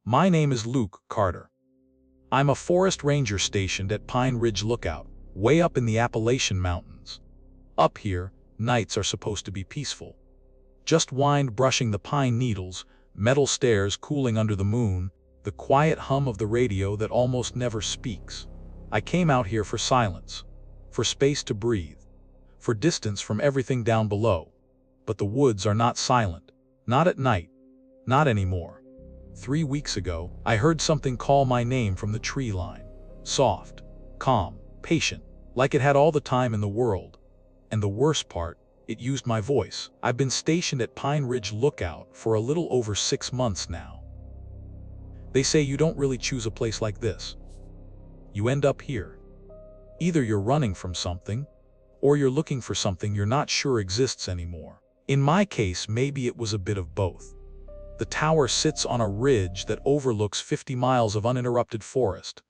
My name is Luke Carter. I'm a forest ranger stationed at Pine Ridge Lookout, way up in the Appalachian Mountains. Up here, nights are supposed to be peaceful. Just wind brushing the pine needles, metal stairs cooling under the moon, the quiet hum of the radio that almost never speaks. I came out here for silence, for space to breathe, for distance from everything down below. But the woods are not silent, not at night, not anymore. 3 weeks ago, I heard something call my name from the tree line. Soft, calm, patient, like it had all the time in the world. And the worst part, it used my voice. I've been stationed at Pine Ridge Lookout for a little over 6 months now. They say you don't really choose a place like this. You end up here. Either you're running from something, or you're looking for something you're not sure exists anymore. In my case, maybe it was a bit of both. The tower sits on a ridge that overlooks 50 miles of uninterrupted forest.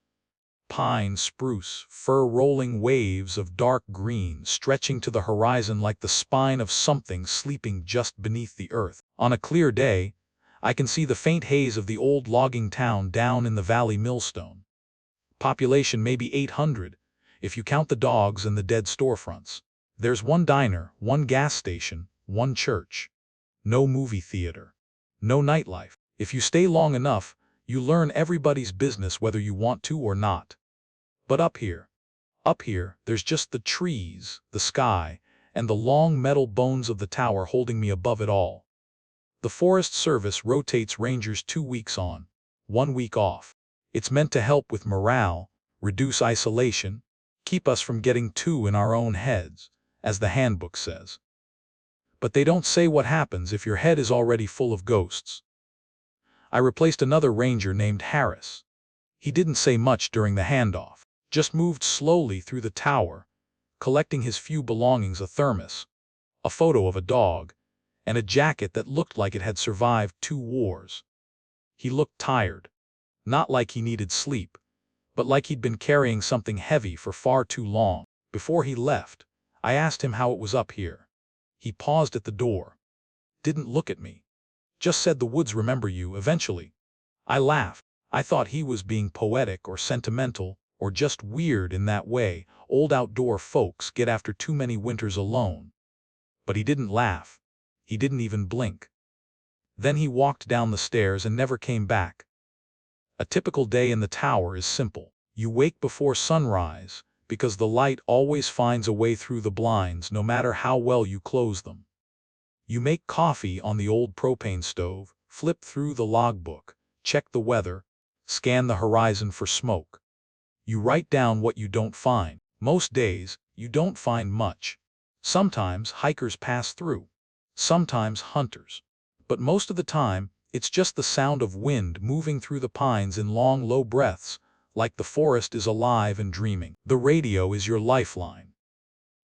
Pine, spruce, fir rolling waves of dark green stretching to the horizon like the spine of something sleeping just beneath the earth. On a clear day, I can see the faint haze of the old logging town down in the valley Millstone. Population maybe 800, if you count the dogs and the dead storefronts. There's one diner, one gas station, one church. No movie theater. No nightlife. If you stay long enough, you learn everybody's business whether you want to or not. But up here, there's just the trees, the sky, and the long metal bones of the tower holding me above it all. The Forest Service rotates rangers 2 weeks on, 1 week off. It's meant to help with morale, reduce isolation, keep us from getting too in our own heads, as the handbook says. But they don't say what happens if your head is already full of ghosts. I replaced another ranger named Harris. He didn't say much during the handoff, just moved slowly through the tower, collecting his few belongings: a thermos, a photo of a dog, and a jacket that looked like it had survived 2 wars. He looked tired, not like he needed sleep, but like he'd been carrying something heavy for far too long. Before he left, I asked him how it was up here. He paused at the door, didn't look at me, just said the woods remember you eventually. I laughed. I thought he was being poetic or sentimental, or just weird in that way old outdoor folks get after too many winters alone. But he didn't laugh. He didn't even blink. Then he walked down the stairs and never came back. A typical day in the tower is simple. You wake before sunrise, because the light always finds a way through the blinds no matter how well you close them. You make coffee on the old propane stove, flip through the logbook, check the weather, scan the horizon for smoke. You write down what you don't find. Most days, you don't find much. Sometimes hikers pass through. Sometimes hunters. But most of the time, it's just the sound of wind moving through the pines in long, low breaths, like the forest is alive and dreaming. The radio is your lifeline.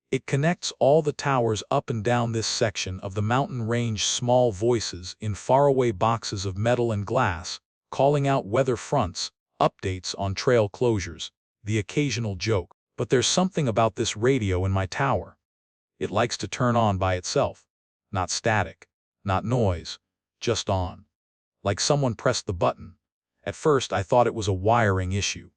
It connects all the towers up and down this section of the mountain range. Small voices in faraway boxes of metal and glass, calling out weather fronts, updates on trail closures, the occasional joke. But there's something about this radio in my tower. It likes to turn on by itself. Not static, not noise, just on. Like someone pressed the button. At first I thought it was a wiring issue.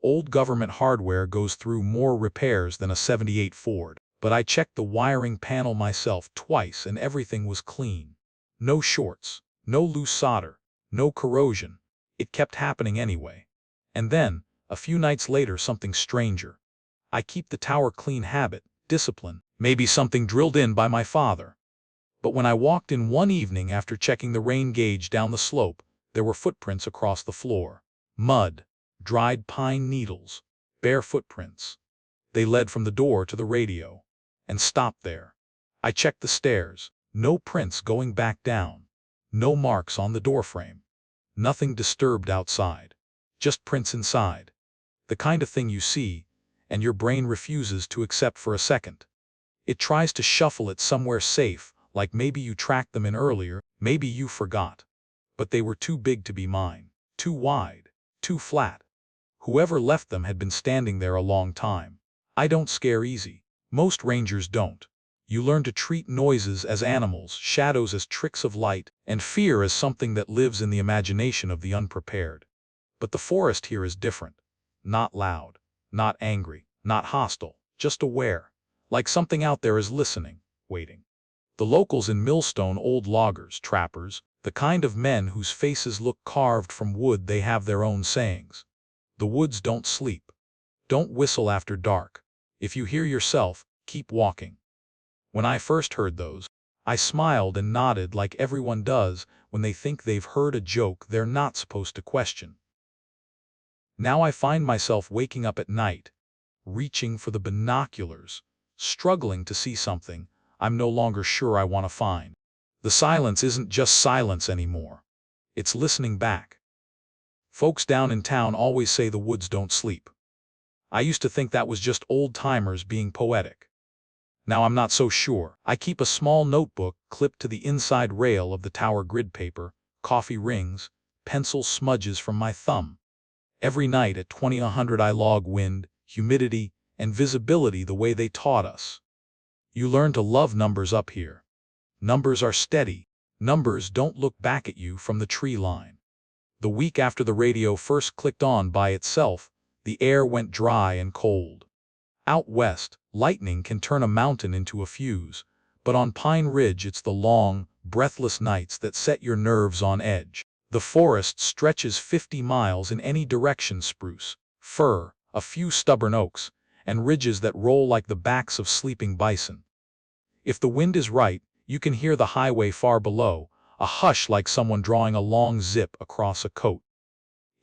Old government hardware goes through more repairs than a '78 Ford. But I checked the wiring panel myself twice and everything was clean. No shorts, no loose solder, no corrosion. It kept happening anyway. And then, a few nights later, something stranger. I keep the tower clean habit, discipline, maybe something drilled in by my father. But when I walked in one evening after checking the rain gauge down the slope, there were footprints across the floor. Mud, dried pine needles, bare footprints. They led from the door to the radio. And stopped there. I checked the stairs. No prints going back down. No marks on the doorframe. Nothing disturbed outside. Just prints inside. The kind of thing you see, and your brain refuses to accept for a second. It tries to shuffle it somewhere safe, like maybe you tracked them in earlier, maybe you forgot. But they were too big to be mine. Too wide. Too flat. Whoever left them had been standing there a long time. I don't scare easy. Most rangers don't. You learn to treat noises as animals, shadows as tricks of light, and fear as something that lives in the imagination of the unprepared. But the forest here is different. Not loud, not angry, not hostile, just aware. Like something out there is listening, waiting. The locals in Millstone, old loggers, trappers, the kind of men whose faces look carved from wood, they have their own sayings. The woods don't sleep. Don't whistle after dark. If you hear yourself, keep walking. When I first heard those, I smiled and nodded like everyone does when they think they've heard a joke they're not supposed to question. Now I find myself waking up at night, reaching for the binoculars, struggling to see something I'm no longer sure I want to find. The silence isn't just silence anymore. It's listening back. Folks down in town always say the woods don't sleep. I used to think that was just old-timers being poetic. Now I'm not so sure. I keep a small notebook clipped to the inside rail of the tower grid paper, coffee rings, pencil smudges from my thumb. Every night at 2100 I log wind, humidity, and visibility the way they taught us. You learn to love numbers up here. Numbers are steady. Numbers don't look back at you from the tree line. The week after the radio first clicked on by itself, the air went dry and cold. Out west, lightning can turn a mountain into a fuse, but on Pine Ridge it's the long, breathless nights that set your nerves on edge. The forest stretches 50 miles in any direction: spruce, fir, a few stubborn oaks, and ridges that roll like the backs of sleeping bison. If the wind is right, you can hear the highway far below, a hush like someone drawing a long zip across a coat.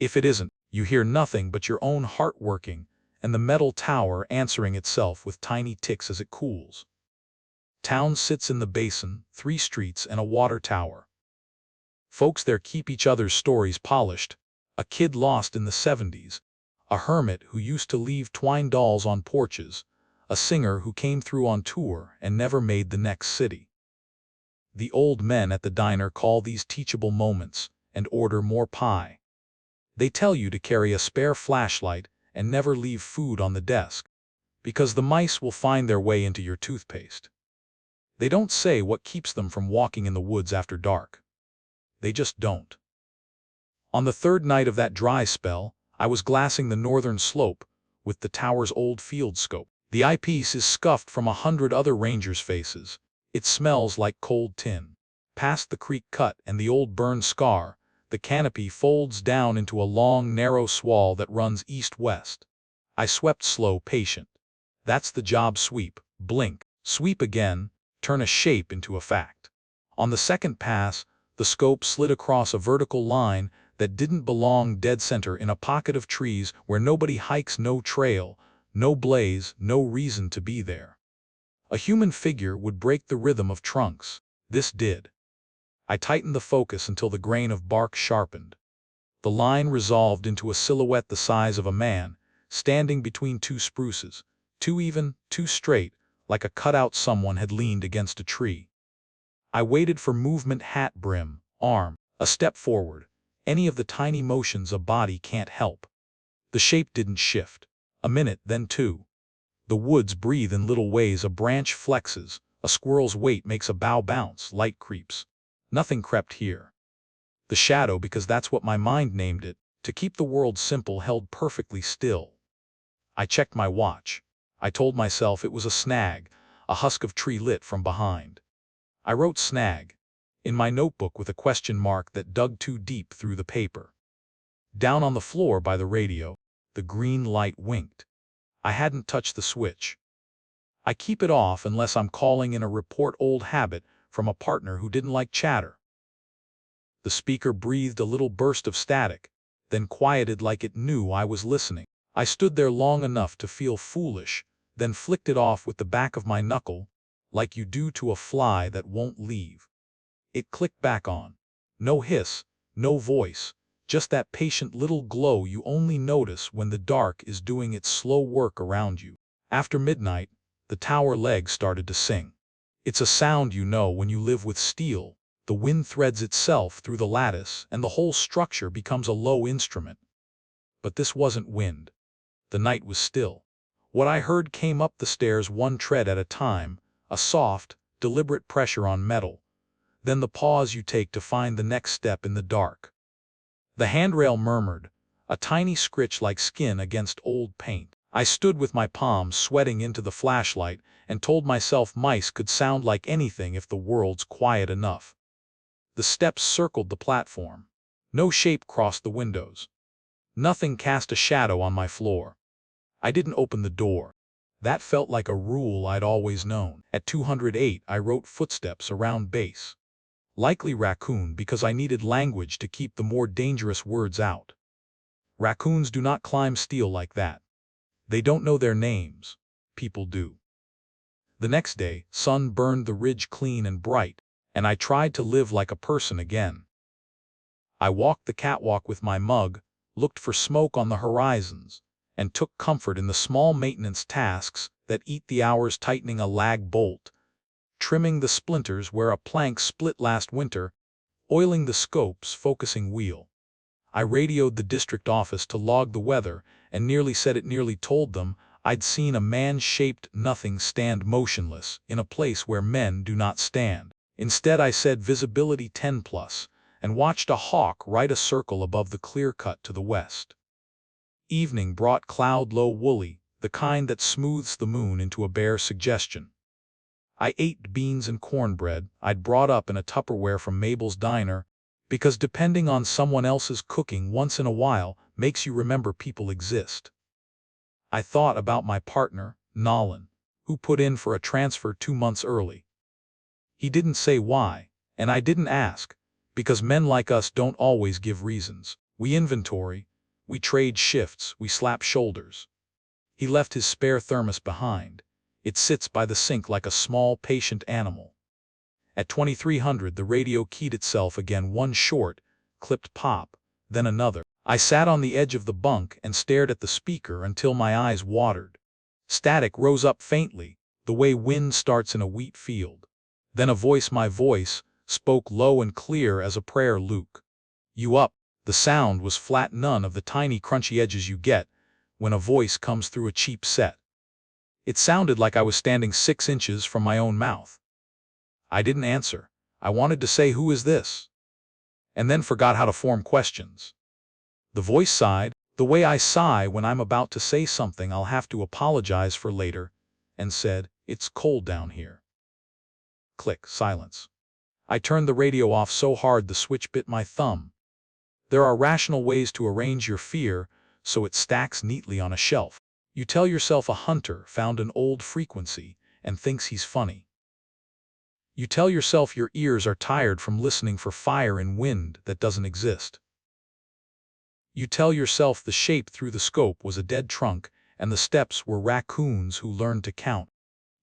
If it isn't, you hear nothing but your own heart working, and the metal tower answering itself with tiny ticks as it cools. Town sits in the basin, 3 streets and a water tower. Folks there keep each other's stories polished. A kid lost in the 70s, a hermit who used to leave twine dolls on porches, a singer who came through on tour and never made the next city. The old men at the diner call these teachable moments and order more pie. They tell you to carry a spare flashlight and never leave food on the desk, because the mice will find their way into your toothpaste. They don't say what keeps them from walking in the woods after dark. They just don't. On the 3rd night of that dry spell, I was glassing the northern slope with the tower's old field scope. The eyepiece is scuffed from 100 other rangers' faces. It smells like cold tin. Past the creek cut and the old burn scar, the canopy folds down into a long, narrow swall that runs east-west. I swept slow, patient. That's the job: sweep, blink, sweep again, turn a shape into a fact. On the 2nd pass, the scope slid across a vertical line that didn't belong, dead center in a pocket of trees where nobody hikes, no trail, no blaze, no reason to be there. A human figure would break the rhythm of trunks. This did. I tightened the focus until the grain of bark sharpened. The line resolved into a silhouette the size of a man, standing between 2 spruces, too even, too straight, like a cutout someone had leaned against a tree. I waited for movement: hat brim, arm, a step forward, any of the tiny motions a body can't help. The shape didn't shift. A minute, then 2. The woods breathe in little ways: a branch flexes, a squirrel's weight makes a bough bounce, light creeps. Nothing crept here. The shadow, because that's what my mind named it, to keep the world simple, held perfectly still. I checked my watch. I told myself it was a snag, a husk of tree lit from behind. I wrote snag in my notebook with a question mark that dug too deep through the paper. Down on the floor by the radio, the green light winked. I hadn't touched the switch. I keep it off unless I'm calling in a report, old habit from a partner who didn't like chatter. The speaker breathed a little burst of static, then quieted like it knew I was listening. I stood there long enough to feel foolish, then flicked it off with the back of my knuckle, like you do to a fly that won't leave. It clicked back on. No hiss, no voice, just that patient little glow you only notice when the dark is doing its slow work around you. After midnight, the tower leg started to sing. It's a sound you know when you live with steel. The wind threads itself through the lattice and the whole structure becomes a low instrument. But this wasn't wind. The night was still. What I heard came up the stairs 1 tread at a time, a soft, deliberate pressure on metal, then the pause you take to find the next step in the dark. The handrail murmured, a tiny scritch like skin against old paint. I stood with my palms sweating into the flashlight and told myself mice could sound like anything if the world's quiet enough. The steps circled the platform. No shape crossed the windows. Nothing cast a shadow on my floor. I didn't open the door. That felt like a rule I'd always known. At 208, I wrote footsteps around base. Likely raccoon because I needed language to keep the more dangerous words out. Raccoons do not climb steel like that. They don't know their names. People do. The next day, sun burned the ridge clean and bright, and I tried to live like a person again. I walked the catwalk with my mug, looked for smoke on the horizons, and took comfort in the small maintenance tasks that eat the hours, tightening a lag bolt, trimming the splinters where a plank split last winter, oiling the scope's focusing wheel. I radioed the district office to log the weather and nearly told them I'd seen a man-shaped nothing stand motionless in a place where men do not stand. Instead I said visibility 10 plus and watched a hawk write a circle above the clear cut to the west. Evening brought cloud low woolly, the kind that smooths the moon into a bare suggestion. I ate beans and cornbread I'd brought up in a Tupperware from Mabel's diner, because depending on someone else's cooking once in a while makes you remember people exist. I thought about my partner, Nolan, who put in for a transfer 2 months early. He didn't say why, and I didn't ask, because men like us don't always give reasons. We inventory, we trade shifts, we slap shoulders. He left his spare thermos behind. It sits by the sink like a small, patient animal. At 2300 the radio keyed itself again, one short, clipped pop, then another. I sat on the edge of the bunk and stared at the speaker until my eyes watered. Static rose up faintly, the way wind starts in a wheat field. Then a voice, my voice, spoke low and clear as a prayer. Luke. You up? The sound was flat, none of the tiny crunchy edges you get when a voice comes through a cheap set. It sounded like I was standing 6 inches from my own mouth. I didn't answer. I wanted to say, who is this? And then forgot how to form questions. The voice sighed, the way I sigh when I'm about to say something I'll have to apologize for later, and said, it's cold down here. Click, silence. I turned the radio off so hard the switch bit my thumb. There are rational ways to arrange your fear so it stacks neatly on a shelf. You tell yourself a hunter found an old frequency and thinks he's funny. You tell yourself your ears are tired from listening for fire in wind that doesn't exist. You tell yourself the shape through the scope was a dead trunk and the steps were raccoons who learned to count.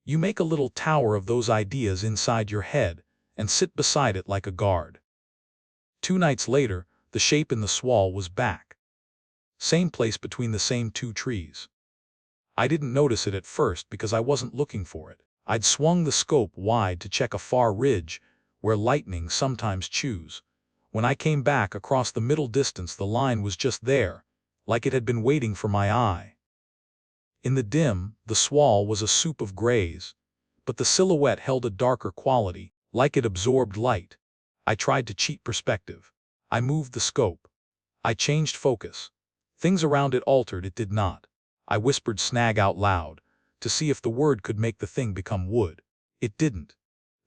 You make a little tower of those ideas inside your head and sit beside it like a guard. 2 nights later, the shape in the swall was back. Same place between the same 2 trees. I didn't notice it at first because I wasn't looking for it. I'd swung the scope wide to check a far ridge where lightning sometimes chews. When I came back across the middle distance, the line was just there, like it had been waiting for my eye. In the dim, the swall was a soup of grays, but the silhouette held a darker quality, like it absorbed light. I tried to cheat perspective. I moved the scope. I changed focus. Things around it altered, it did not. I whispered snag out loud, to see if the word could make the thing become wood. It didn't.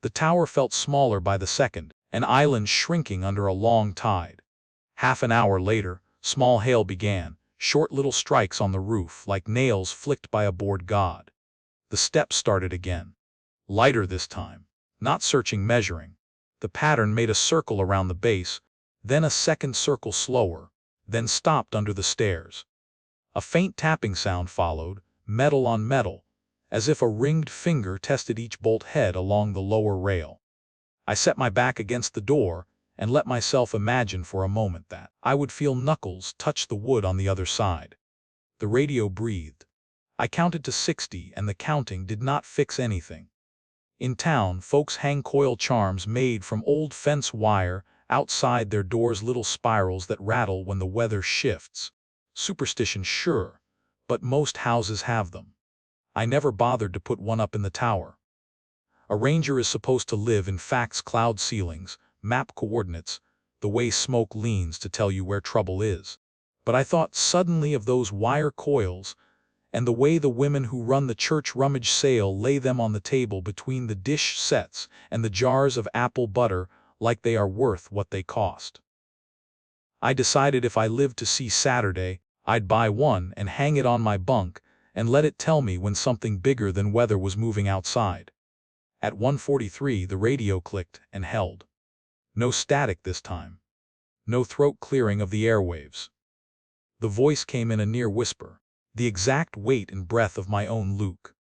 The tower felt smaller by the second, an island shrinking under a long tide. Half an hour later, small hail began, short little strikes on the roof like nails flicked by a bored god. The steps started again. Lighter this time. Not searching, measuring. The pattern made a circle around the base, then a second circle slower, then stopped under the stairs. A faint tapping sound followed, metal on metal, as if a ringed finger tested each bolt head along the lower rail. I set my back against the door and let myself imagine for a moment that I would feel knuckles touch the wood on the other side. The radio breathed. I counted to 60 and the counting did not fix anything. In town, folks hang coil charms made from old fence wire outside their doors, little spirals that rattle when the weather shifts. Superstition, sure, but most houses have them. I never bothered to put one up in the tower. A ranger is supposed to live in facts, cloud ceilings, map coordinates, the way smoke leans to tell you where trouble is. But I thought suddenly of those wire coils, and the way the women who run the church rummage sale lay them on the table between the dish sets and the jars of apple butter like they are worth what they cost. I decided if I lived to see Saturday, I'd buy one and hang it on my bunk and let it tell me when something bigger than weather was moving outside. At 1:43 the radio clicked and held. No static this time. No throat clearing of the airwaves. The voice came in a near whisper, the exact weight and breath of my own Luke.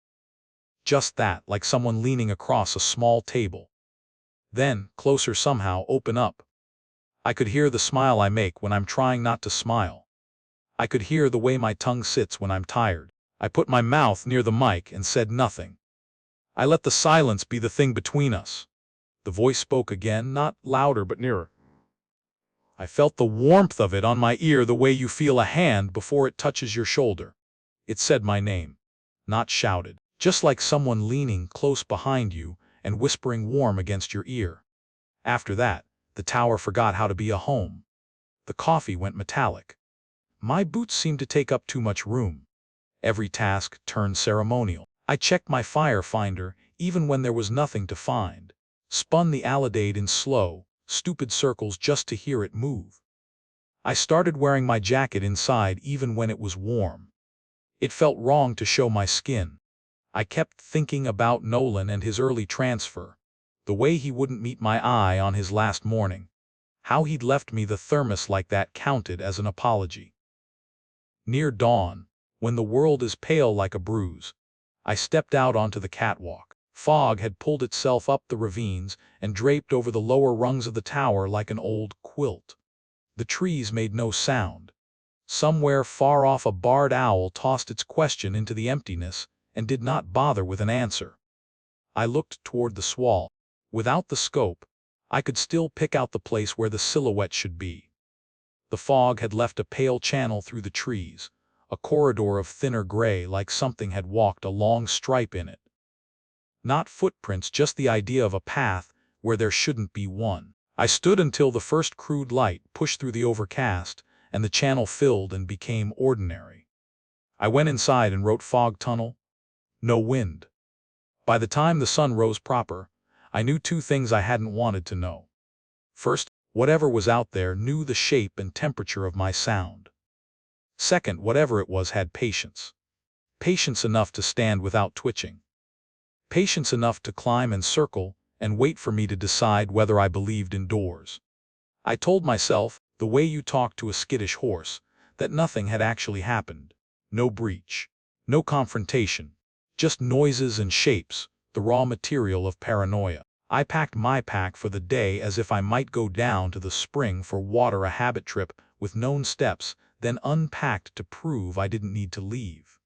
Just that, like someone leaning across a small table. Then, closer somehow, open up. I could hear the smile I make when I'm trying not to smile. I could hear the way my tongue sits when I'm tired. I put my mouth near the mic and said nothing. I let the silence be the thing between us. The voice spoke again, not louder but nearer. I felt the warmth of it on my ear the way you feel a hand before it touches your shoulder. It said my name, not shouted, just like someone leaning close behind you and whispering warm against your ear. After that, the tower forgot how to be a home. The coffee went metallic. My boots seemed to take up too much room. Every task turned ceremonial. I checked my fire finder even when there was nothing to find. Spun the alidade in slow, stupid circles just to hear it move. I started wearing my jacket inside even when it was warm. It felt wrong to show my skin. I kept thinking about Nolan and his early transfer. The way he wouldn't meet my eye on his last morning. How he'd left me the thermos like that counted as an apology. Near dawn, when the world is pale like a bruise, I stepped out onto the catwalk. Fog had pulled itself up the ravines and draped over the lower rungs of the tower like an old quilt. The trees made no sound. Somewhere far off a barred owl tossed its question into the emptiness and did not bother with an answer. I looked toward the swall. Without the scope, I could still pick out the place where the silhouette should be. The fog had left a pale channel through the trees, a corridor of thinner gray like something had walked a long stripe in it. Not footprints, just the idea of a path where there shouldn't be one. I stood until the first crude light pushed through the overcast and the channel filled and became ordinary. I went inside and wrote fog tunnel. No wind. By the time the sun rose proper, I knew two things I hadn't wanted to know. First, whatever was out there knew the shape and temperature of my sound. Second, whatever it was had patience. Patience enough to stand without twitching. Patience enough to climb and circle and wait for me to decide whether I believed indoors. I told myself, the way you talk to a skittish horse, that nothing had actually happened. No breach. No confrontation. Just noises and shapes, the raw material of paranoia. I packed my pack for the day as if I might go down to the spring for water, a habit trip with known steps, then unpacked to prove I didn't need to leave.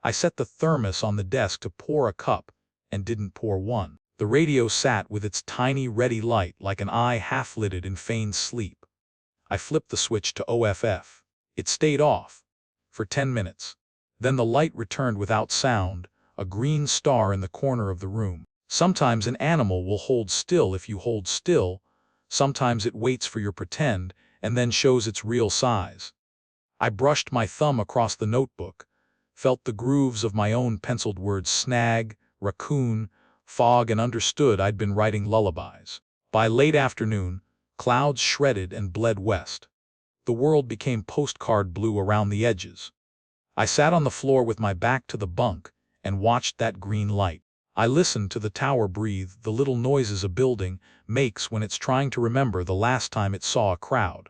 I set the thermos on the desk to pour a cup, and didn't pour one. The radio sat with its tiny ready light like an eye half-lidded in feigned sleep. I flipped the switch to OFF. It stayed off. For 10 minutes. Then the light returned without sound, a green star in the corner of the room. Sometimes an animal will hold still if you hold still, sometimes it waits for your pretend, and then shows its real size. I brushed my thumb across the notebook, felt the grooves of my own penciled words snag, raccoon, fog, and understood I'd been writing lullabies. By late afternoon, clouds shredded and bled west. The world became postcard blue around the edges. I sat on the floor with my back to the bunk and watched that green light. I listened to the tower breathe, the little noises a building makes when it's trying to remember the last time it saw a crowd.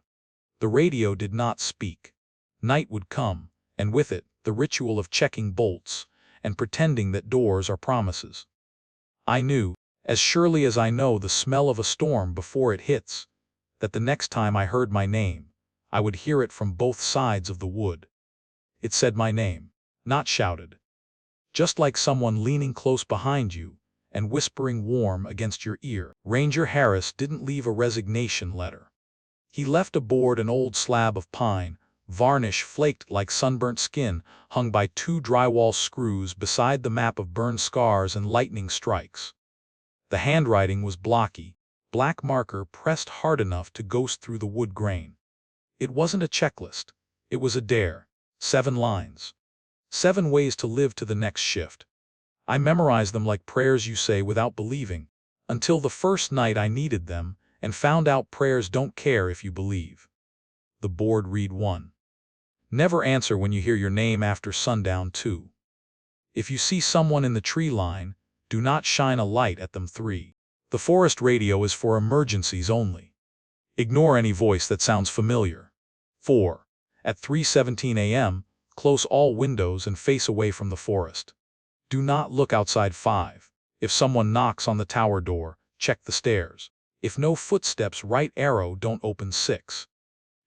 The radio did not speak. Night would come, and with it, the ritual of checking bolts and pretending that doors are promises. I knew, as surely as I know the smell of a storm before it hits, that the next time I heard my name, I would hear it from both sides of the wood. It said my name, not shouted. Just like someone leaning close behind you and whispering warm against your ear. Ranger Harris didn't leave a resignation letter. He left aboard an old slab of pine, varnish flaked like sunburnt skin, hung by 2 drywall screws beside the map of burned scars and lightning strikes. The handwriting was blocky, black marker pressed hard enough to ghost through the wood grain. It wasn't a checklist. It was a dare. 7 lines. 7 ways to live to the next shift. I memorized them like prayers you say without believing, until the first night I needed them and found out prayers don't care if you believe. The board read 1. Never answer when you hear your name after sundown. 2. If you see someone in the tree line, do not shine a light at them. 3. The forest radio is for emergencies only. Ignore any voice that sounds familiar. 4. At 3:17 a.m., close all windows and face away from the forest. Do not look outside. 5. If someone knocks on the tower door, check the stairs. If no footsteps, right arrow, don't open. 6.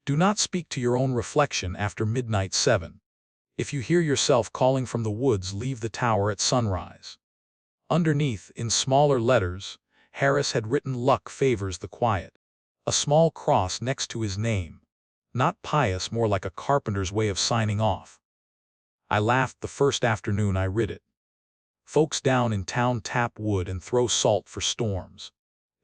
Do not speak to your own reflection after midnight. 7. If you hear yourself calling from the woods, leave the tower at sunrise. Underneath, in smaller letters, Harris had written luck favors the quiet. A small cross next to his name. Not pious, more like a carpenter's way of signing off. I laughed the first afternoon I read it. Folks down in town tap wood and throw salt for storms.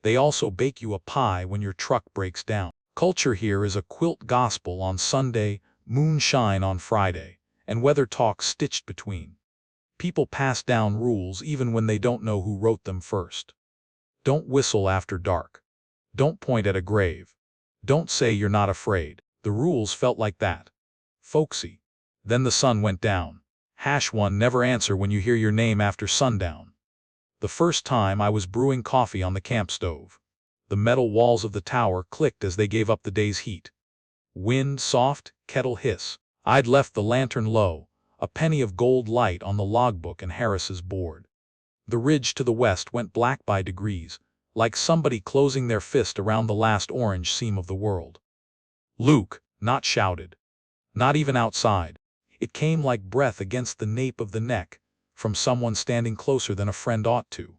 They also bake you a pie when your truck breaks down. Culture here is a quilt gospel on Sunday, moonshine on Friday, and weather talk stitched between. People pass down rules even when they don't know who wrote them first. Don't whistle after dark. Don't point at a grave. Don't say you're not afraid. The rules felt like that. Folksy. Then the sun went down. #1 Never answer when you hear your name after sundown. The first time I was brewing coffee on the camp stove. The metal walls of the tower clicked as they gave up the day's heat. Wind soft, kettle hiss. I'd left the lantern low, a penny of gold light on the logbook and Harris's board. The ridge to the west went black by degrees, like somebody closing their fist around the last orange seam of the world. Luke, not shouted. Not even outside. It came like breath against the nape of the neck, from someone standing closer than a friend ought to.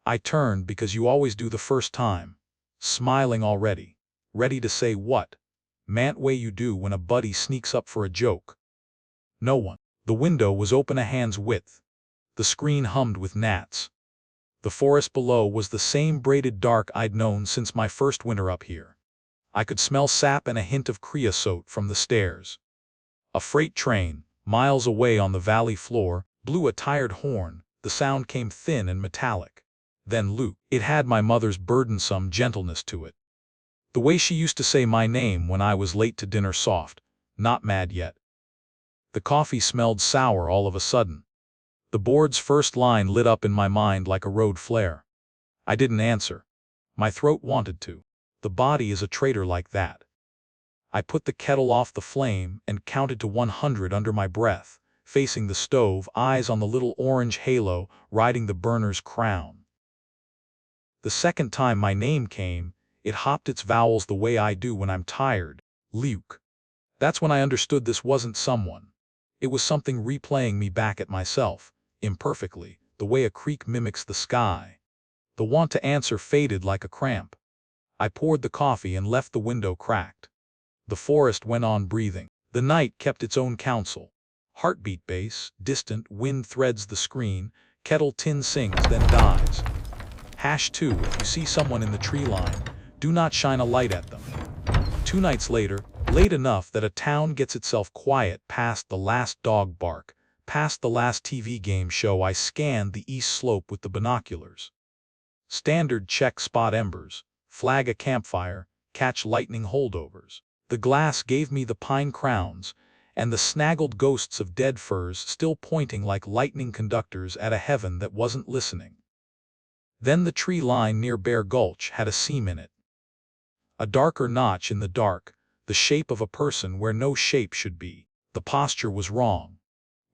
I turned because you always do the first time, smiling already, ready to say what mant way you do when a buddy sneaks up for a joke. No one. The window was open a hand's width. The screen hummed with gnats. The forest below was the same braided dark I'd known since my first winter up here. I could smell sap and a hint of creosote from the stairs. A freight train, miles away on the valley floor, blew a tired horn. The sound came thin and metallic. Then Luke. It had my mother's burdensome gentleness to it. The way she used to say my name when I was late to dinner, soft, not mad yet. The coffee smelled sour all of a sudden. The board's first line lit up in my mind like a road flare. I didn't answer. My throat wanted to. The body is a traitor like that. I put the kettle off the flame and counted to 100 under my breath, facing the stove, eyes on the little orange halo riding the burner's crown. The second time my name came, it hopped its vowels the way I do when I'm tired. Luke. That's when I understood this wasn't someone. It was something replaying me back at myself, imperfectly, the way a creek mimics the sky. The want to answer faded like a cramp. I poured the coffee and left the window cracked. The forest went on breathing. The night kept its own counsel. Heartbeat bass, distant, wind threads the screen, kettle tin sings then dies. #2 If you see someone in the tree line, do not shine a light at them. 2 nights later, late enough that a town gets itself quiet, past the last dog bark, past the last TV game show, I scanned the east slope with the binoculars. Standard check, spot embers, flag a campfire, catch lightning holdovers. The glass gave me the pine crowns, and the snaggled ghosts of dead firs still pointing like lightning conductors at a heaven that wasn't listening. Then the tree line near Bear Gulch had a seam in it. A darker notch in the dark, the shape of a person where no shape should be. The posture was wrong.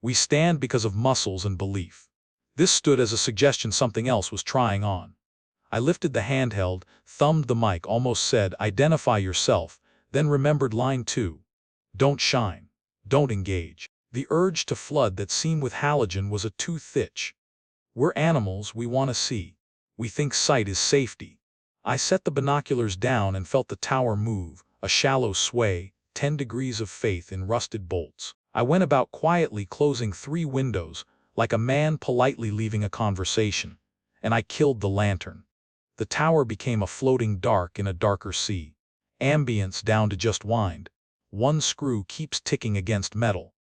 We stand because of muscles and belief. This stood as a suggestion something else was trying on. I lifted the handheld, thumbed the mic, almost said, "Identify yourself," then remembered line 2. Don't shine. Don't engage. The urge to flood that seam with halogen was a tooth itch. We're animals, we want to see. We think sight is safety. I set the binoculars down and felt the tower move, a shallow sway, 10 degrees of faith in rusted bolts. I went about quietly closing 3 windows, like a man politely leaving a conversation, and I killed the lantern. The tower became a floating dark in a darker sea. Ambience down to just wind. One screw keeps ticking against metal.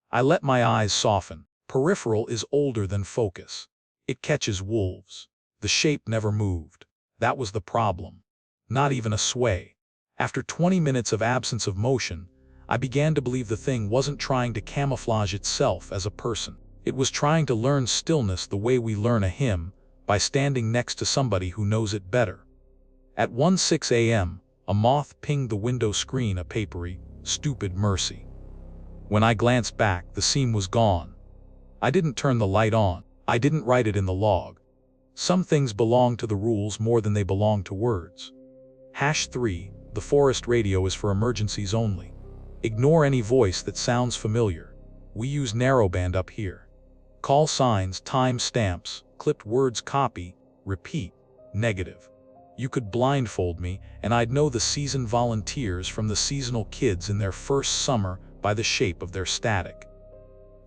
I let my eyes soften. Peripheral is older than focus. It catches wolves. The shape never moved. That was the problem. Not even a sway. After 20 minutes of absence of motion, I began to believe the thing wasn't trying to camouflage itself as a person. It was trying to learn stillness the way we learn a hymn, by standing next to somebody who knows it better. At 1:06 a.m., a moth pinged the window screen a papery, stupid mercy. When I glanced back, the seam was gone. I didn't turn the light on. I didn't write it in the log. Some things belong to the rules more than they belong to words. #3, the forest radio is for emergencies only. Ignore any voice that sounds familiar. We use narrowband up here. Call signs, time stamps, clipped words copy, repeat, negative. You could blindfold me and I'd know the seasoned volunteers from the seasonal kids in their first summer by the shape of their static.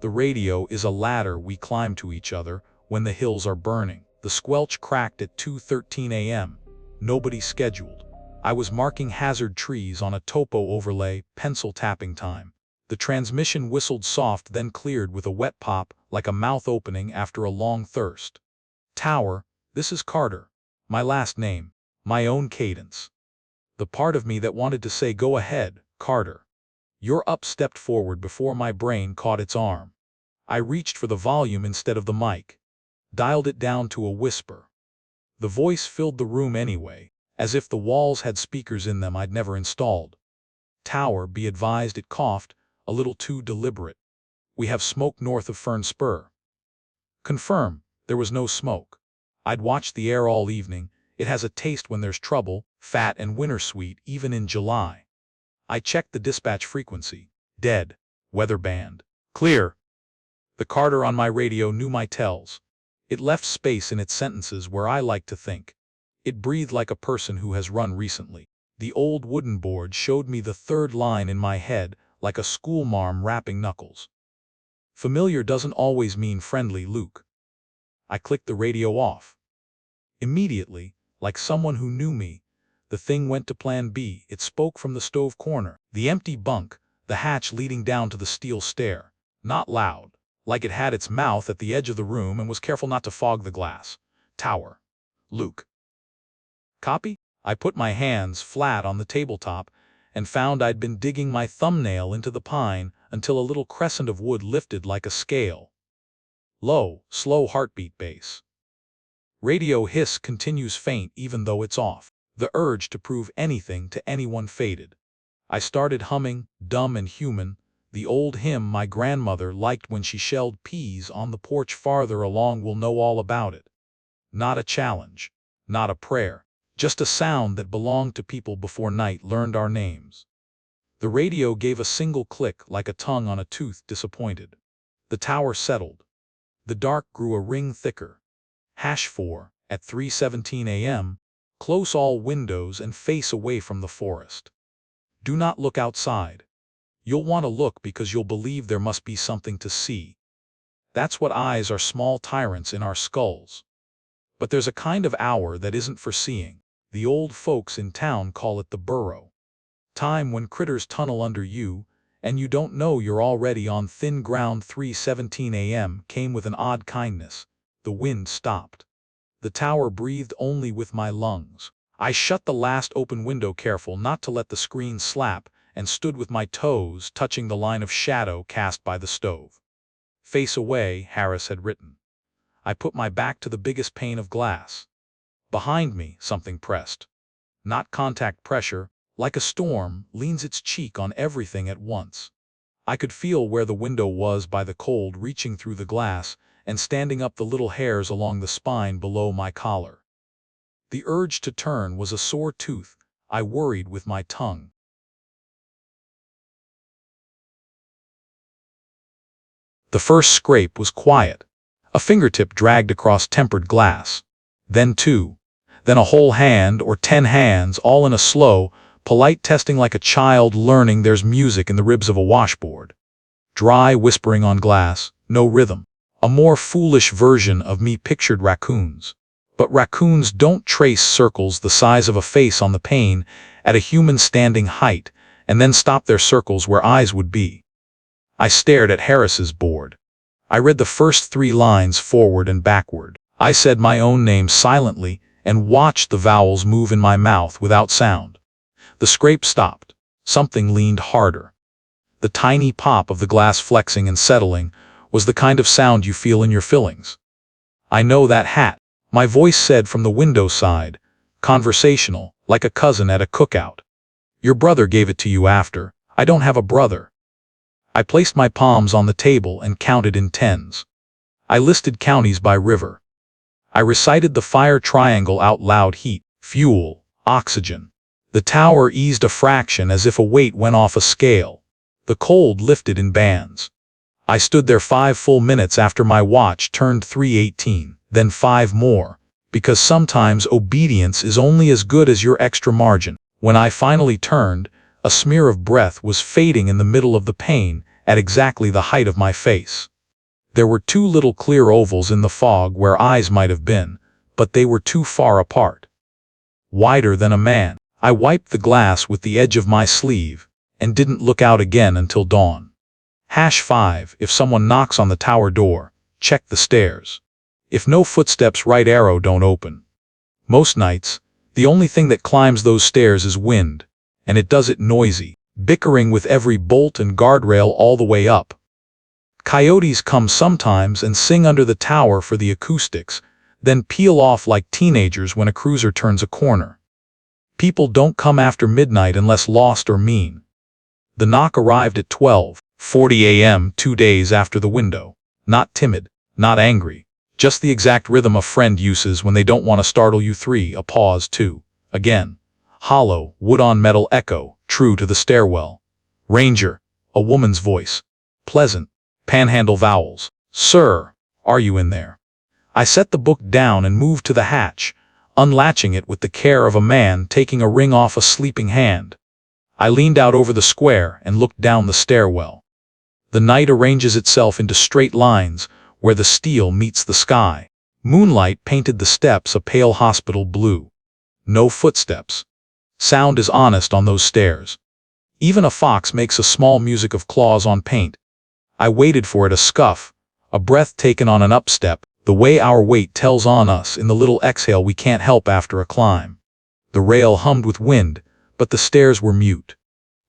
The radio is a ladder we climb to each other when the hills are burning. The squelch cracked at 2:13 a.m. Nobody scheduled. I was marking hazard trees on a topo overlay, pencil tapping time. The transmission whistled soft, then cleared with a wet pop, like a mouth opening after a long thirst. Tower, this is Carter. My last name. My own cadence. The part of me that wanted to say, go ahead, Carter. Your up stepped forward before my brain caught its arm. I reached for the volume instead of the mic. Dialed it down to a whisper. The voice filled the room anyway, as if the walls had speakers in them I'd never installed. Tower, be advised, it coughed, a little too deliberate. We have smoke north of Fern Spur. Confirm, there was no smoke. I'd watched the air all evening. It has a taste when there's trouble, fat and wintersweet even in July. I checked the dispatch frequency. Dead. Weather band. Clear. The Carter on my radio knew my tells. It left space in its sentences where I like to think. It breathed like a person who has run recently. The old wooden board showed me the third line in my head, like a schoolmarm rapping knuckles. Familiar doesn't always mean friendly, Luke. I clicked the radio off. Immediately, like someone who knew me, the thing went to plan B. It spoke from the stove corner, the empty bunk, the hatch leading down to the steel stair. Not loud, like it had its mouth at the edge of the room and was careful not to fog the glass. Tower. Luke. Copy? I put my hands flat on the tabletop and found I'd been digging my thumbnail into the pine until a little crescent of wood lifted like a scale. Low, slow heartbeat bass. Radio hiss continues faint even though it's off. The urge to prove anything to anyone faded. I started humming, Dumb and Human, the old hymn my grandmother liked when she shelled peas on the porch. Farther along we'll know all about it. Not a challenge, not a prayer, just a sound that belonged to people before night learned our names. The radio gave a single click like a tongue on a tooth, disappointed. The tower settled. The dark grew a ring thicker. #4, at 3:17 a.m., close all windows and face away from the forest. Do not look outside. You'll want to look because you'll believe there must be something to see. That's what eyes are, small tyrants in our skulls. But there's a kind of hour that isn't for seeing. The old folks in town call it the burrow. Time when critters tunnel under you, and you don't know you're already on thin ground. 3:17 a.m. came with an odd kindness. The wind stopped. The tower breathed only with my lungs. I shut the last open window, careful not to let the screen slap, and stood with my toes touching the line of shadow cast by the stove. Face away, Harris had written. I put my back to the biggest pane of glass. Behind me, something pressed. Not contact pressure, like a storm, leans its cheek on everything at once. I could feel where the window was by the cold reaching through the glass and standing up the little hairs along the spine below my collar. The urge to turn was a sore tooth. I worried with my tongue. The first scrape was quiet. A fingertip dragged across tempered glass. Then two. Then a whole hand or 10 hands, all in a slow, polite testing, like a child learning there's music in the ribs of a washboard. Dry whispering on glass, no rhythm. A more foolish version of me pictured raccoons. But raccoons don't trace circles the size of a face on the pane at a human standing height and then stop their circles where eyes would be. I stared at Harris's board. I read the first 3 lines forward and backward. I said my own name silently and watched the vowels move in my mouth without sound. The scrape stopped. Something leaned harder. The tiny pop of the glass flexing and settling was the kind of sound you feel in your fillings. I know that hat, my voice said from the window side, conversational, like a cousin at a cookout. Your brother gave it to you after. I don't have a brother. I placed my palms on the table and counted in tens. I listed counties by river. I recited the fire triangle out loud: heat, fuel, oxygen. The tower eased a fraction as if a weight went off a scale. The cold lifted in bands. I stood there 5 full minutes after my watch turned 3:18, then 5 more, because sometimes obedience is only as good as your extra margin. When I finally turned, a smear of breath was fading in the middle of the pane at exactly the height of my face. There were 2 little clear ovals in the fog where eyes might have been, but they were too far apart. Wider than a man. I wiped the glass with the edge of my sleeve and didn't look out again until dawn. #5. If someone knocks on the tower door, check the stairs. If no footsteps, right arrow, don't open. Most nights, the only thing that climbs those stairs is wind, and it does it noisy, bickering with every bolt and guardrail all the way up. Coyotes come sometimes and sing under the tower for the acoustics, then peel off like teenagers when a cruiser turns a corner. People don't come after midnight unless lost or mean. The knock arrived at 12:40 a.m. 2 days after the window. Not timid, not angry, just the exact rhythm a friend uses when they don't want to startle you. 3. A pause. 2. Again. Hollow, wood-on-metal echo, true to the stairwell. Ranger, a woman's voice. Pleasant, panhandle vowels. Sir, are you in there? I set the book down and moved to the hatch, unlatching it with the care of a man taking a ring off a sleeping hand. I leaned out over the square and looked down the stairwell. The night arranges itself into straight lines where the steel meets the sky. Moonlight painted the steps a pale hospital blue. No footsteps. Sound is honest on those stairs. Even a fox makes a small music of claws on paint. I waited for it, a scuff, a breath taken on an upstep, the way our weight tells on us in the little exhale we can't help after a climb. The rail hummed with wind, but the stairs were mute.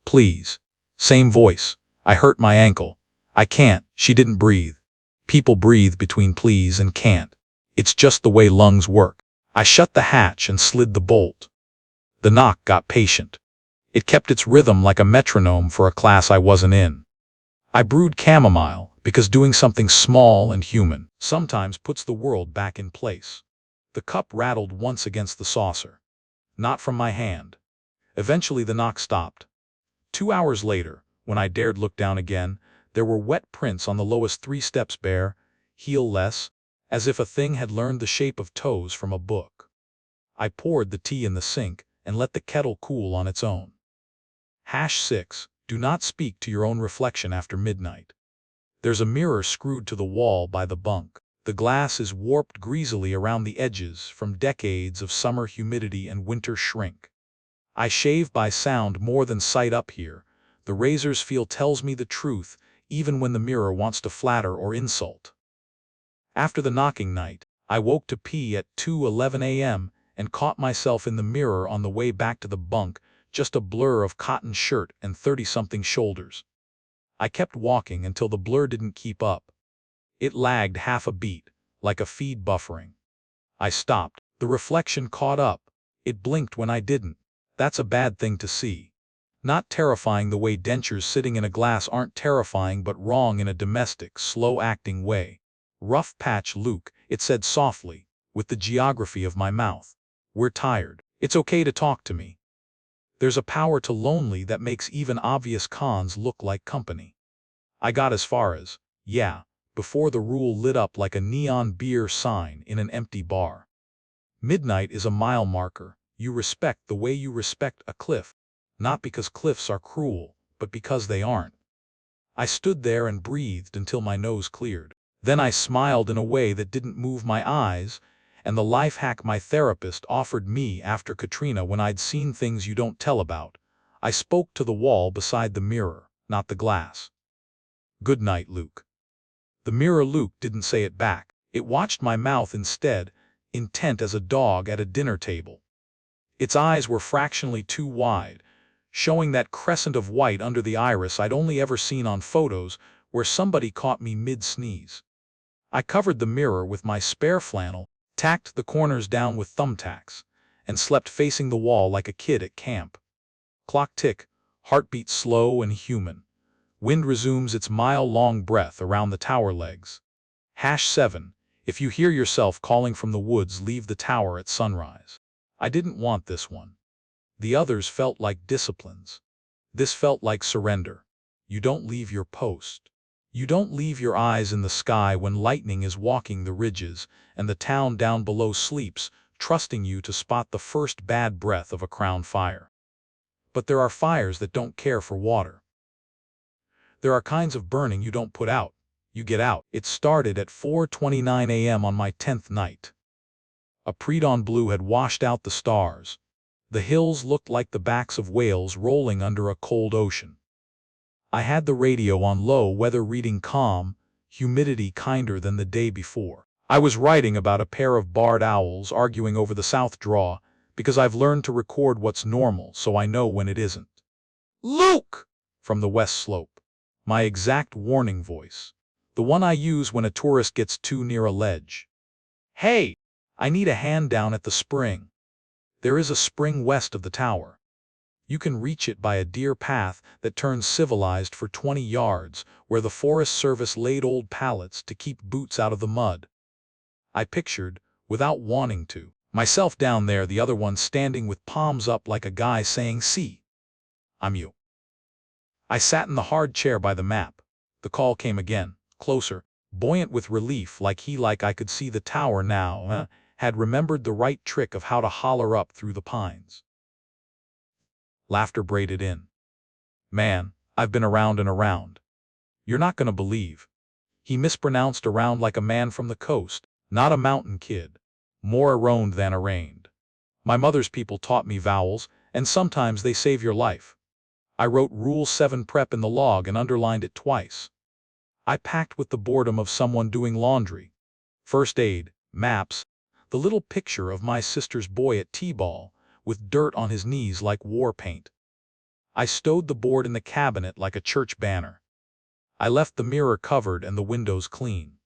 Please. Same voice. I hurt my ankle. I can't. She didn't breathe. People breathe between please and can't. It's just the way lungs work. I shut the hatch and slid the bolt. The knock got patient. It kept its rhythm like a metronome for a class I wasn't in. I brewed chamomile because doing something small and human sometimes puts the world back in place. The cup rattled once against the saucer. Not from my hand. Eventually the knock stopped. 2 hours later, when I dared look down again, there were wet prints on the lowest 3 steps, bare, heel-less, as if a thing had learned the shape of toes from a book. I poured the tea in the sink and let the kettle cool on its own. #6. Do not speak to your own reflection after midnight. There's a mirror screwed to the wall by the bunk. The glass is warped greasily around the edges from decades of summer humidity and winter shrink. I shave by sound more than sight up here. The razor's feel tells me the truth, even when the mirror wants to flatter or insult. After the knocking night, I woke to pee at 2:11 a.m. and caught myself in the mirror on the way back to the bunk, just a blur of cotton shirt and 30-something shoulders. I kept walking until the blur didn't keep up. It lagged half a beat, like a feed buffering. I stopped. The reflection caught up. It blinked when I didn't. That's a bad thing to see. Not terrifying the way dentures sitting in a glass aren't terrifying, but wrong in a domestic, slow-acting way. Rough patch, Luke, it said softly, with the geography of my mouth. We're tired. It's okay to talk to me. There's a power to lonely that makes even obvious cons look like company. I got as far as, yeah, before the rule lit up like a neon beer sign in an empty bar. Midnight is a mile marker. You respect the way you respect a cliff, not because cliffs are cruel, but because they aren't. I stood there and breathed until my nose cleared. Then I smiled in a way that didn't move my eyes, and the life hack my therapist offered me after Katrina when I'd seen things you don't tell about. I spoke to the wall beside the mirror, not the glass. "Good night, Luke." The mirror Luke didn't say it back. It watched my mouth instead, intent as a dog at a dinner table. Its eyes were fractionally too wide, showing that crescent of white under the iris I'd only ever seen on photos where somebody caught me mid-sneeze. I covered the mirror with my spare flannel, tacked the corners down with thumbtacks, and slept facing the wall like a kid at camp. Clock tick, heartbeat slow and human. Wind resumes its mile-long breath around the tower legs. #7. If you hear yourself calling from the woods, leave the tower at sunrise. I didn't want this one. The others felt like disciplines. This felt like surrender. You don't leave your post. You don't leave your eyes in the sky when lightning is walking the ridges and the town down below sleeps, trusting you to spot the first bad breath of a crown fire. But there are fires that don't care for water. There are kinds of burning you don't put out, you get out. It started at 4:29 a.m. on my 10th night. A pre-dawn blue had washed out the stars. The hills looked like the backs of whales rolling under a cold ocean. I had the radio on low, weather reading calm, humidity kinder than the day before. I was writing about a pair of barred owls arguing over the south draw, because I've learned to record what's normal so I know when it isn't. "Luke!" from the west slope. My exact warning voice. The one I use when a tourist gets too near a ledge. "Hey! I need a hand down at the spring." There is a spring west of the tower. You can reach it by a deer path that turns civilized for 20 yards, where the Forest Service laid old pallets to keep boots out of the mud. I pictured, without wanting to, myself down there, the other one standing with palms up like a guy saying, "See, I'm you." I sat in the hard chair by the map. The call came again, closer, buoyant with relief, like I could see the tower now, had remembered the right trick of how to holler up through the pines. Laughter braided in. "Man, I've been around and around. You're not gonna believe." He mispronounced around like a man from the coast, not a mountain kid. More around than arraigned. My mother's people taught me vowels, and sometimes they save your life. I wrote Rule 7 prep in the log and underlined it twice. I packed with the boredom of someone doing laundry. First aid, maps, the little picture of my sister's boy at t-ball, with dirt on his knees like war paint. I stowed the board in the cabinet like a church banner. I left the mirror covered and the windows clean.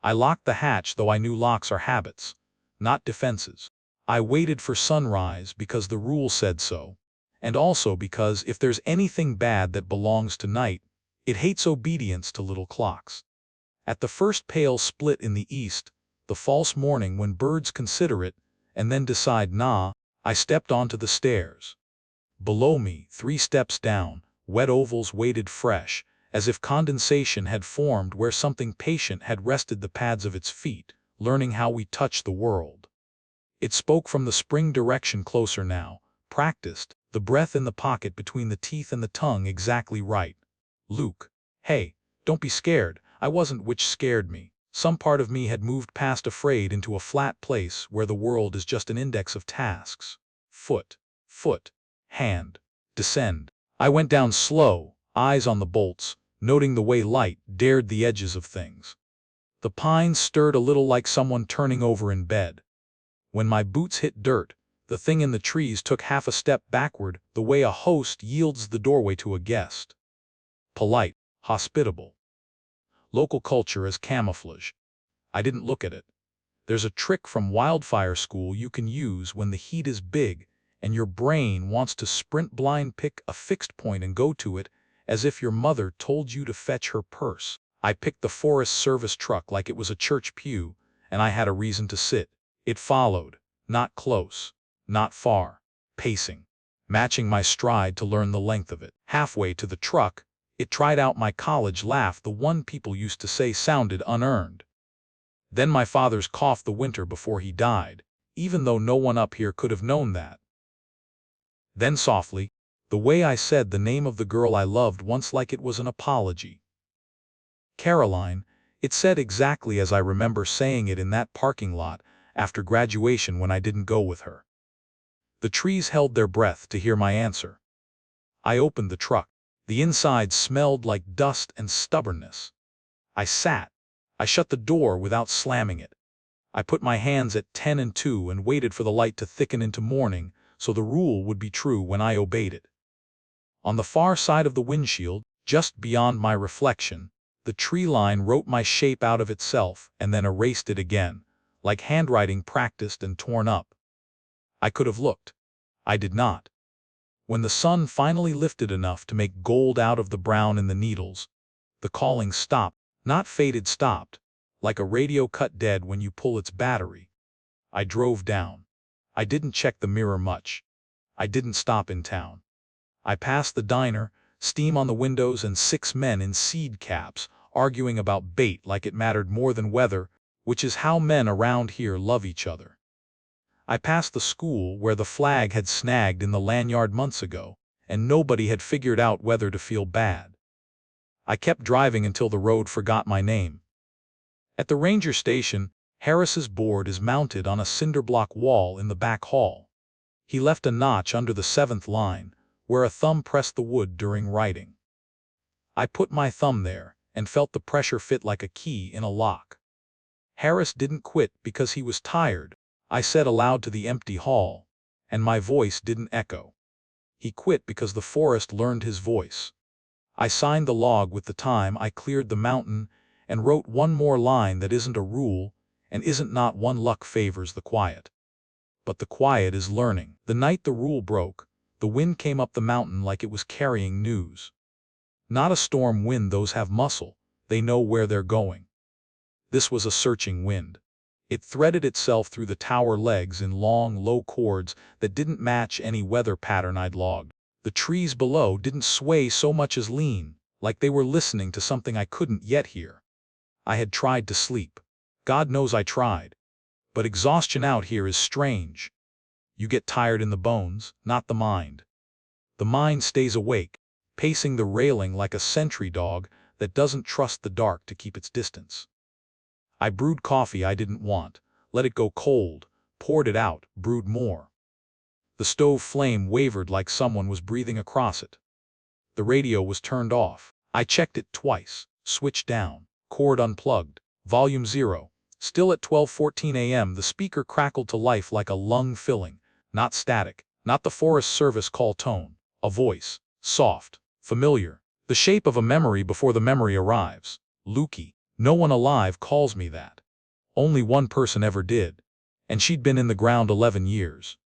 I locked the hatch, though I knew locks are habits, not defenses. I waited for sunrise because the rule said so, and also because if there's anything bad that belongs to night, it hates obedience to little clocks. At the first pale split in the east, the false morning when birds consider it, and then decide nah, I stepped onto the stairs. Below me, 3 steps down, wet ovals waited fresh, as if condensation had formed where something patient had rested the pads of its feet, learning how we touch the world. It spoke from the spring direction, closer now, practiced, the breath in the pocket between the teeth and the tongue exactly right. "Luke, hey, don't be scared." I wasn't, which scared me. Some part of me had moved past afraid into a flat place where the world is just an index of tasks. Foot, hand, descend. I went down slow, eyes on the bolts, noting the way light dared the edges of things. The pines stirred a little like someone turning over in bed. When my boots hit dirt, the thing in the trees took half a step backward, the way a host yields the doorway to a guest. Polite, hospitable. Local culture as camouflage. I didn't look at it. There's a trick from wildfire school you can use when the heat is big and your brain wants to sprint blind, pick a fixed point and go to it, as if your mother told you to fetch her purse. I picked the Forest Service truck like it was a church pew, and I had a reason to sit. It followed, not close, not far, pacing, matching my stride to learn the length of it. Halfway to the truck, it tried out my college laugh, the one people used to say sounded unearned. Then my father's cough the winter before he died, even though no one up here could have known that. Then softly, the way I said the name of the girl I loved once, like it was an apology. Caroline. It said exactly as I remember saying it in that parking lot after graduation when I didn't go with her. The trees held their breath to hear my answer. I opened the truck. The inside smelled like dust and stubbornness. I sat. I shut the door without slamming it. I put my hands at 10 and 2 and waited for the light to thicken into morning so the rule would be true when I obeyed it. On the far side of the windshield, just beyond my reflection, the tree line wrote my shape out of itself and then erased it again, like handwriting practiced and torn up. I could have looked. I did not. When the sun finally lifted enough to make gold out of the brown in the needles, the calling stopped, not faded, stopped, like a radio cut dead when you pull its battery. I drove down. I didn't check the mirror much. I didn't stop in town. I passed the diner, steam on the windows and 6 men in seed caps arguing about bait like it mattered more than weather, which is how men around here love each other. I passed the school where the flag had snagged in the lanyard months ago, and nobody had figured out whether to feel bad. I kept driving until the road forgot my name. At the ranger station, Harris's board is mounted on a cinder-block wall in the back hall. He left a notch under the 7th line, where a thumb pressed the wood during writing. I put my thumb there, and felt the pressure fit like a key in a lock. Harris didn't quit because he was tired, I said aloud to the empty hall, and my voice didn't echo. He quit because the forest learned his voice. I signed the log with the time I cleared the mountain and wrote one more line that isn't a rule and isn't not one luck favors the quiet. But the quiet is learning. The night the rule broke, the wind came up the mountain like it was carrying news. Not a storm wind, those have muscle, they know where they're going. This was a searching wind. It threaded itself through the tower legs in long, low chords that didn't match any weather pattern I'd logged. The trees below didn't sway so much as lean, like they were listening to something I couldn't yet hear. I had tried to sleep. God knows I tried. But exhaustion out here is strange. You get tired in the bones, not the mind. The mind stays awake, pacing the railing like a sentry dog that doesn't trust the dark to keep its distance. I brewed coffee I didn't want, let it go cold, poured it out, brewed more. The stove flame wavered like someone was breathing across it. The radio was turned off. I checked it twice, switched down, cord unplugged, volume 0. Still at 12:14 a.m. the speaker crackled to life like a lung filling, not static, not the Forest Service call tone, a voice, soft, familiar, the shape of a memory before the memory arrives. Lukey. No one alive calls me that. Only one person ever did, and she'd been in the ground 11 years.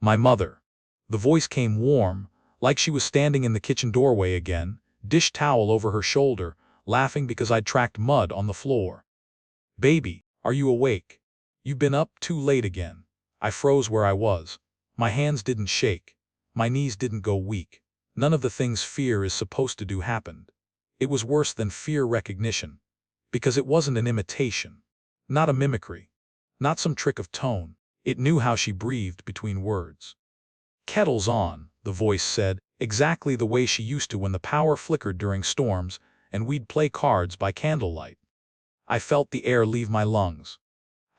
My mother. The voice came warm, like she was standing in the kitchen doorway again, dish towel over her shoulder, laughing because I'd tracked mud on the floor. Baby, are you awake? You've been up too late again. I froze where I was. My hands didn't shake. My knees didn't go weak. None of the things fear is supposed to do happened. It was worse than fear recognition. Because it wasn't an imitation. Not a mimicry. Not some trick of tone. It knew how she breathed between words. Kettle's on, the voice said, exactly the way she used to when the power flickered during storms and we'd play cards by candlelight. I felt the air leave my lungs.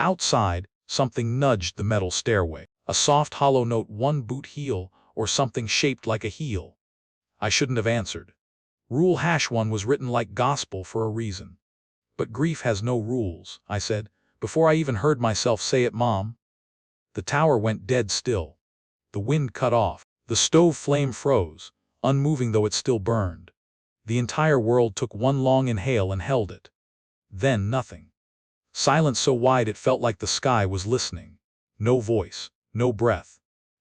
Outside, something nudged the metal stairway. A soft hollow note, one boot heel, or something shaped like a heel. I shouldn't have answered. Rule #1 was written like gospel for a reason. But grief has no rules, I said, before I even heard myself say it, Mom. The tower went dead still. The wind cut off. The stove flame froze, unmoving though it still burned. The entire world took one long inhale and held it. Then nothing. Silence so wide it felt like the sky was listening. No voice, no breath.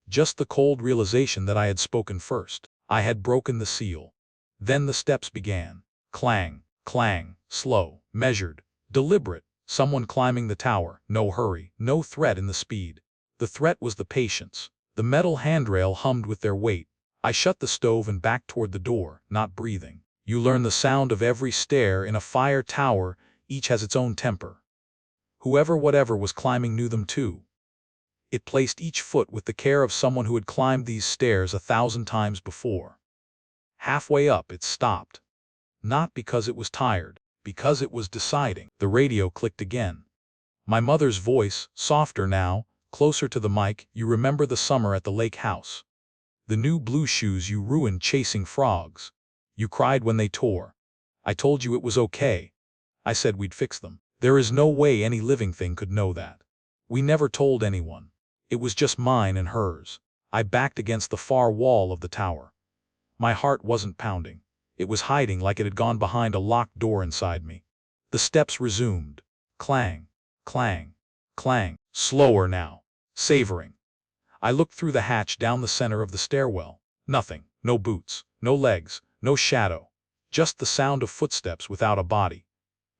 Just the cold realization that I had spoken first. I had broken the seal. Then the steps began. Clang, clang, slow, measured, deliberate, someone climbing the tower, no hurry, no threat in the speed. The threat was the patience. The metal handrail hummed with their weight. I shut the stove and backed toward the door, not breathing. You learn the sound of every stair in a fire tower, each has its own temper. Whoever whatever was climbing knew them too. It placed each foot with the care of someone who had climbed these stairs 1,000 times before. Halfway up it stopped. Not because it was tired, because it was deciding. The radio clicked again. My mother's voice, softer now, closer to the mic. You remember the summer at the lake house? The new blue shoes you ruined chasing frogs. You cried when they tore. I told you it was okay. I said we'd fix them. There is no way any living thing could know that. We never told anyone. It was just mine and hers. I backed against the far wall of the tower. My heart wasn't pounding. It was hiding like it had gone behind a locked door inside me. The steps resumed. Clang, clang, clang. Slower now. Savoring. I looked through the hatch down the center of the stairwell. Nothing. No boots. No legs. No shadow. Just the sound of footsteps without a body.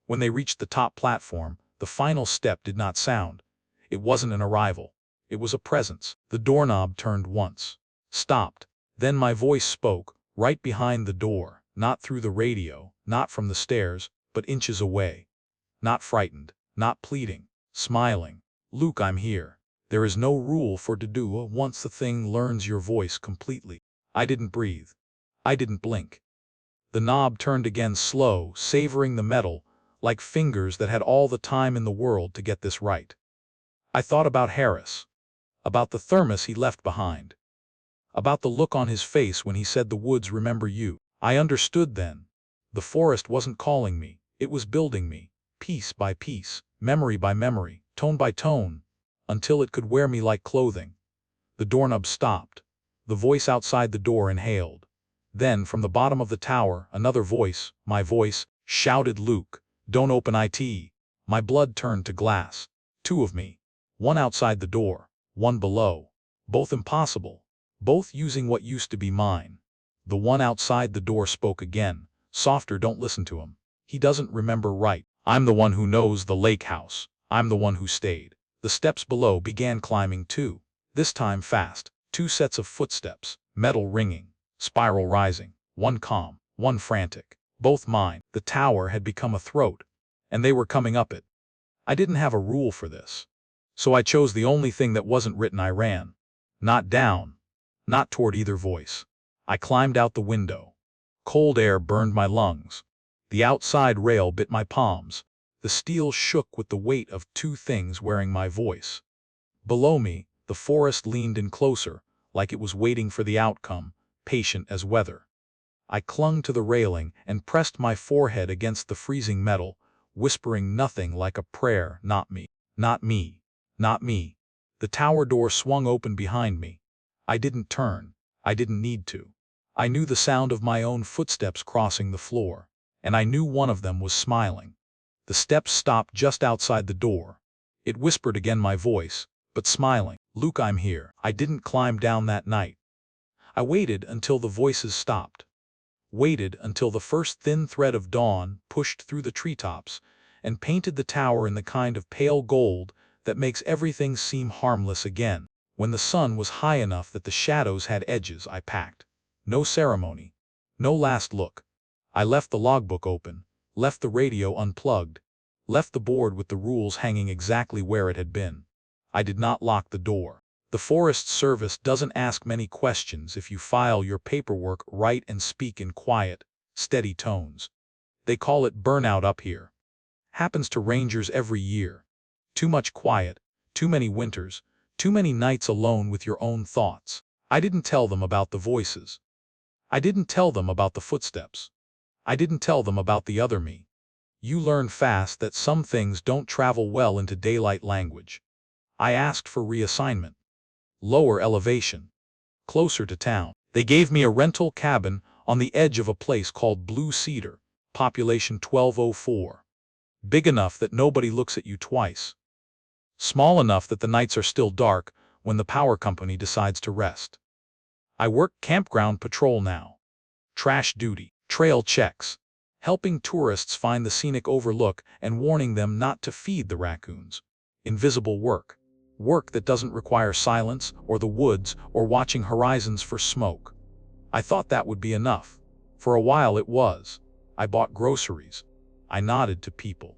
When they reached the top platform, the final step did not sound. It wasn't an arrival. It was a presence. The doorknob turned once. Stopped. Then my voice spoke, right behind the door, not through the radio, not from the stairs, but inches away. Not frightened, not pleading, smiling. Luke, I'm here. There is no rule for to do once the thing learns your voice completely. I didn't breathe. I didn't blink. The knob turned again, slow, savoring the metal, like fingers that had all the time in the world to get this right. I thought about Harris. About the thermos he left behind. About the look on his face when he said the woods remember you. I understood then. The forest wasn't calling me. It was building me, piece by piece, memory by memory, tone by tone, until it could wear me like clothing. The doorknob stopped. The voice outside the door inhaled. Then, from the bottom of the tower, another voice, my voice, shouted, Luke, don't open it. My blood turned to glass. Two of me. One outside the door, one below. Both impossible. Both using what used to be mine. The one outside the door spoke again, softer. Don't listen to him. He doesn't remember right. I'm the one who knows the lake house. I'm the one who stayed. The steps below began climbing too. This time fast. Two sets of footsteps, metal ringing, spiral rising, one calm, one frantic. Both mine. The tower had become a throat, and they were coming up it. I didn't have a rule for this. So I chose the only thing that wasn't written. I ran. Not down. Not toward either voice. I climbed out the window. Cold air burned my lungs. The outside rail bit my palms. The steel shook with the weight of two things wearing my voice. Below me, the forest leaned in closer, like it was waiting for the outcome, patient as weather. I clung to the railing and pressed my forehead against the freezing metal, whispering nothing like a prayer. Not me. Not me. Not me. The tower door swung open behind me. I didn't turn. I didn't need to. I knew the sound of my own footsteps crossing the floor, and I knew one of them was smiling. The steps stopped just outside the door. It whispered again, my voice, but smiling. Luke, I'm here. I didn't climb down that night. I waited until the voices stopped. Waited until the first thin thread of dawn pushed through the treetops and painted the tower in the kind of pale gold that makes everything seem harmless again. When the sun was high enough that the shadows had edges, I packed. No ceremony. No last look. I left the logbook open, left the radio unplugged, left the board with the rules hanging exactly where it had been. I did not lock the door. The Forest Service doesn't ask many questions if you file your paperwork right and speak in quiet, steady tones. They call it burnout up here. Happens to rangers every year. Too much quiet, too many winters, too many nights alone with your own thoughts. I didn't tell them about the voices. I didn't tell them about the footsteps. I didn't tell them about the other me. You learn fast that some things don't travel well into daylight language. I asked for reassignment. Lower elevation. Closer to town. They gave me a rental cabin on the edge of a place called Blue Cedar, population 1204. Big enough that nobody looks at you twice. Small enough that the nights are still dark when the power company decides to rest. I work campground patrol now. Trash duty, trail checks, helping tourists find the scenic overlook and warning them not to feed the raccoons. Invisible work. Work that doesn't require silence or the woods or watching horizons for smoke. I thought that would be enough. For a while it was. I bought groceries. I nodded to people.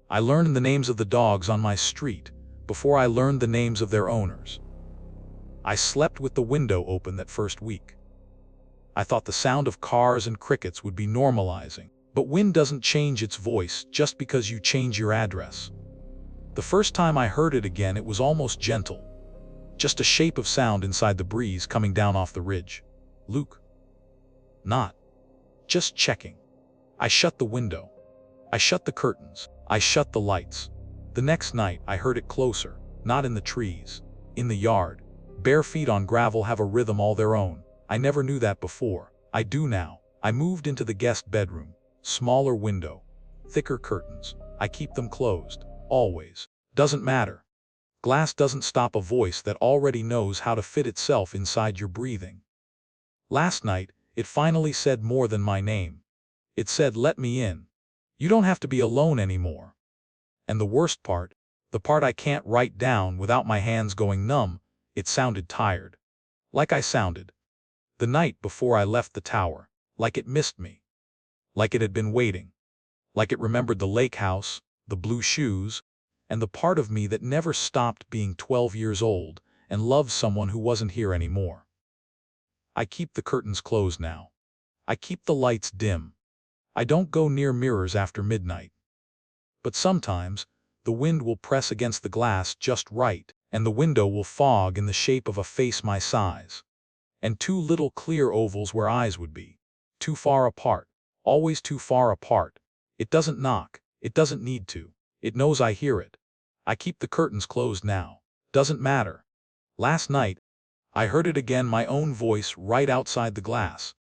I learned the names of the dogs on my street before I learned the names of their owners. I slept with the window open that first week. I thought the sound of cars and crickets would be normalizing, but wind doesn't change its voice just because you change your address. The first time I heard it again, it was almost gentle. Just a shape of sound inside the breeze coming down off the ridge. Luke. Not. Just checking. I shut the window. I shut the curtains. I shut the lights. The next night, I heard it closer, not in the trees, in the yard. Bare feet on gravel have a rhythm all their own. I never knew that before. I do now. I moved into the guest bedroom. Smaller window. Thicker curtains. I keep them closed. Always. Doesn't matter. Glass doesn't stop a voice that already knows how to fit itself inside your breathing. Last night, it finally said more than my name. It said, "Let me in. You don't have to be alone anymore." And the worst part, the part I can't write down without my hands going numb, it sounded tired. Like I sounded the night before I left the tower. Like it missed me. Like it had been waiting. Like it remembered the lake house, the blue shoes, and the part of me that never stopped being 12 years old and loved someone who wasn't here anymore. I keep the curtains closed now. I keep the lights dim. I don't go near mirrors after midnight. But sometimes, the wind will press against the glass just right, and the window will fog in the shape of a face my size. And two little clear ovals where eyes would be. Too far apart. Always too far apart. It doesn't knock. It doesn't need to. It knows I hear it. I keep the curtains closed now. Doesn't matter. Last night, I heard it again, my own voice right outside the glass.